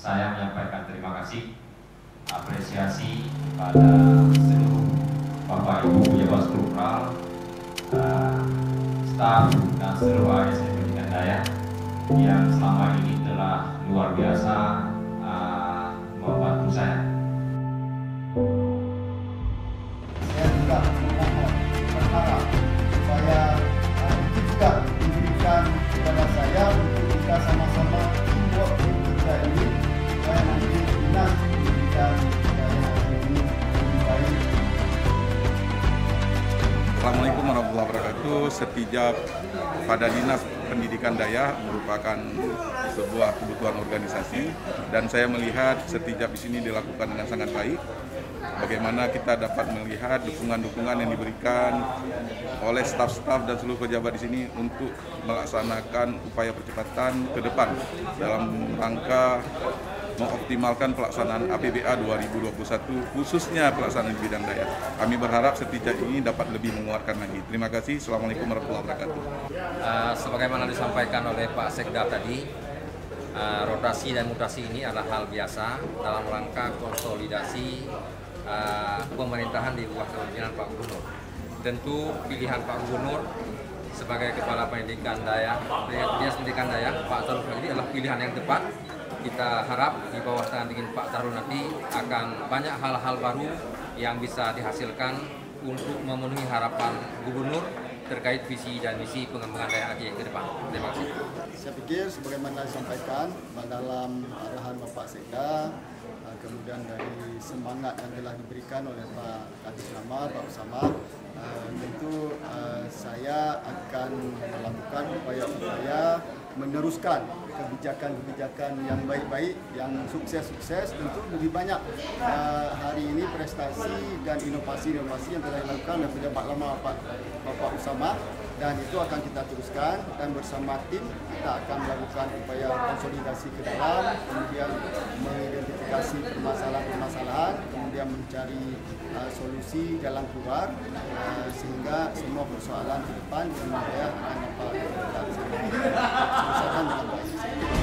saya menyampaikan terima kasih, apresiasi pada seluruh Bapak Ibu pejabat struktural, staf dan seluruh ASN Pendidikan Dayak yang selama ini telah luar biasa membantu saya. Saya juga berharap supaya itu juga diberikan kepada saya untuk kita sama-sama teamwork kita ini supaya nanti dinas pendidikan Dayak ini lebih baik. Assalamualaikum warahmatullahi wabarakatuh. Setijab pada Dinas Pendidikan Dayak merupakan sebuah kebutuhan organisasi dan saya melihat Setijab di sini dilakukan dengan sangat baik. Bagaimana kita dapat melihat dukungan-dukungan yang diberikan oleh staf-staf dan seluruh pejabat di sini untuk melaksanakan upaya percepatan ke depan dalam rangka mengoptimalkan pelaksanaan APBA 2021 khususnya pelaksanaan di bidang Dayak. Kami berharap Setijab ini dapat lebih menguatkan lagi. Terima kasih. Assalamualaikum warahmatullahi wabarakatuh. Sebagaimana disampaikan oleh Pak Sekda tadi, rotasi dan mutasi ini adalah hal biasa dalam rangka konsolidasi pemerintahan di bawah kepemimpinan Pak Gubernur. Tentu pilihan Pak Gubernur sebagai Kepala Pendidikan Dayak, Dinas Pendidikan Dayak, Pak Tarul ini adalah pilihan yang tepat. Kita harap di bawah tangan Pak Tarul nanti akan banyak hal-hal baru yang bisa dihasilkan untuk memenuhi harapan Gubernur terkait visi dan misi pengembangan Dayak Aceh ke depan. Terima kasih. Saya pikir sebagaimana disampaikan dalam arahan Bapak Sekda, kemudian dari semangat yang telah diberikan oleh Pak Kadis Nama, Pak Usama, tentu saya akan melakukan upaya-upaya meneruskan kebijakan-kebijakan yang baik-baik, yang sukses-sukses. Tentu lebih banyak hari ini prestasi dan inovasi-inovasi yang telah dilakukan oleh pejabat lama Bapak Usama, dan itu akan kita teruskan, dan bersama tim kita akan melakukan upaya konsolidasi ke dalam, kemudian mengidentifikasi permasalahan-permasalahan, kemudian mencari solusi jalan keluar, sehingga semua persoalan ke depan di Dayak akan dapat diselesaikan dengan baik.